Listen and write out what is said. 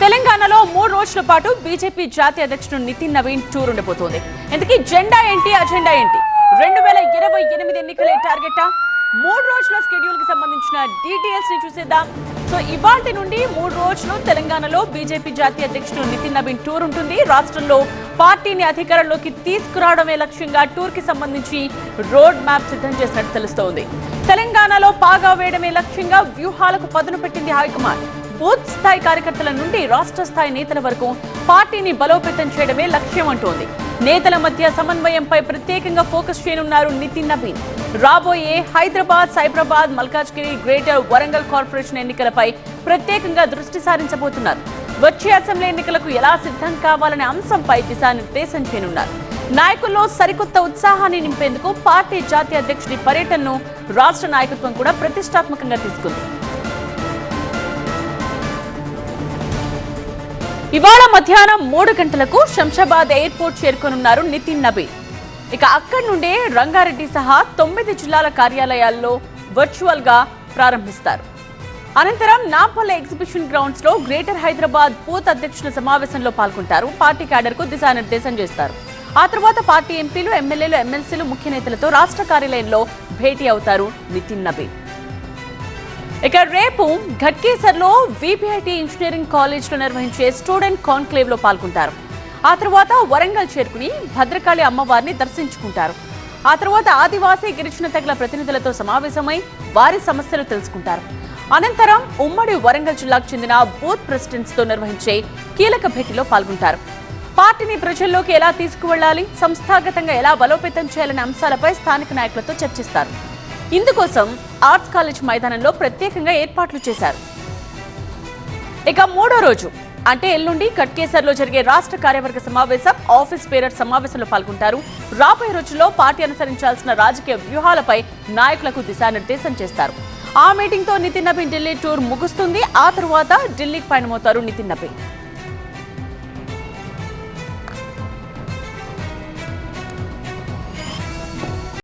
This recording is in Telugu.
తెలంగాణలో 3 రోజుల పాటు బీజేపీ జాతీయ అధ్యక్షుడు నితిన్ నవీన్ టూర్ ఉండబోతోంది. ఇంతకీ జెండా ఏంటి, అజెండా ఏంటి? 2028 ఎన్నికలే టార్గెటా? 3 రోజుల షెడ్యూల్ కి సంబంధించిన డీటెయిల్స్ ని చూసేద్దాం. సో ఇవాల్టి నుండి 3 రోజులు తెలంగాణలో బీజేపీ జాతీయ అధ్యక్షుడు నితిన్ నవీన్ టూర్ ఉంటుంది. రాష్ట్రంలో పార్టీని అధికారంలోకి తీసుకురావడమే లక్ష్యంగా టూర్ కి సంబంధించి రోడ్ మ్యాప్ సిద్ధం చేసినట్టు తెలుస్తోంది. తెలంగాణలో పాగా వేయడమే లక్ష్యంగా వ్యూహాలకు పదును పెట్టింది హైకమాండ్. బూత్ స్థాయి కార్యకర్తల నుండి రాష్ట్ర స్థాయి నేతల వరకు పార్టీని బలోపేతం చేయడమే లక్ష్యం అంటోంది. నేతల మధ్య సమన్వయంపై ప్రత్యేకంగా ఫోకస్ చేయనున్నారు నితిన్ నవీన్. రాబోయే హైదరాబాద్, సైబరాబాద్, మల్కాజ్గిరి, గ్రేటర్ వరంగల్ కార్పొరేషన్ ఎన్నికలపై ప్రత్యేకంగా దృష్టి సారించబోతున్నారు. వచ్చే అసెంబ్లీ ఎన్నికలకు ఎలా సిద్ధం కావాలనే అంశంపై దిశానిర్దేశం చేయనున్నారు. నాయకుల్లో సరికొత్త ఉత్సాహాన్ని నింపేందుకు పార్టీ జాతీయ అధ్యక్షుడి పర్యటనను రాష్ట్ర నాయకత్వం కూడా ప్రతిష్టాత్మకంగా తీసుకుంది. ఇవాళ మధ్యాహ్నం 3 గంటలకు శంషాబాద్ ఎయిర్పోర్ట్ చేరుకోనున్నారు నితిన్ నవీన్. ఇక అక్కడి నుండే రంగారెడ్డి సహా 9 జిల్లాల కార్యాలయాల్లో వర్చువల్ గా ప్రారంభిస్తారు. అనంతరం నాంపల్లె ఎగ్జిబిషన్ గ్రౌండ్స్ లో గ్రేటర్ హైదరాబాద్ బూత్ అధ్యక్షుల సమావేశంలో పాల్గొంటారు. పార్టీ క్యాడర్ కు దిశానిర్దేశం చేస్తారు. ఆ తర్వాత పార్టీ ఎంపీలు, ఎమ్మెల్యేలు, ఎమ్మెల్సీలు, ముఖ్య నేతలతో రాష్ట్ర కార్యాలయంలో భేటీ అవుతారు నితిన్ నవీన్. ఇక రేపు ఘట్కేసర్లో విపిఐటి ఇంజనీరింగ్ కాలేజ్ లో నిర్వహించే స్టూడెంట్ కాన్క్లేవ్ లో పాల్గొంటారు. ఆ తర్వాత వరంగల్ చేరుకుని భద్రకాళి అమ్మవారిని దర్శించుకుంటారు. ఆ తర్వాత ఆదివాసీ గిరిజన తెగల ప్రతినిధులతో సమావేశమై వారి సమస్యలు తెలుసుకుంటారు. అనంతరం ఉమ్మడి వరంగల్ జిల్లాకు చెందిన బూత్ ప్రెసిడెంట్స్ తో నిర్వహించే కీలక భేటీలో పాల్గొంటారు. పార్టీని ప్రజల్లోకి ఎలా తీసుకువెళ్లాలి, సంస్థాగతంగా ఎలా బలోపేతం చేయాలనే అంశాలపై స్థానిక నాయకులతో చర్చిస్తారు. ఇందుకోసం ఆర్ట్స్ కాలేజ్ మైదానంలో ప్రత్యేకంగా ఏర్పాట్లు చేశారు. ఇక 3వ రోజు అంటే ఎల్లుండి ఘట్కేసర్లో జరిగే రాష్ట్ర కార్యవర్గ సమావేశం, ఆఫీస్ బేరర్ సమావేశంలో పాల్గొంటారు. రాబోయే రోజుల్లో పార్టీ అనుసరించాల్సిన రాజకీయ వ్యూహాలపై నాయకులకు దిశానిర్దేశం చేస్తారు. ఆ మీటింగ్ తో నితిన్ నవీన్ ఢిల్లీ టూర్ ముగుస్తుంది. ఆ తరువాత ఢిల్లీకి పయనమవుతారు నితిన్ నవీన్.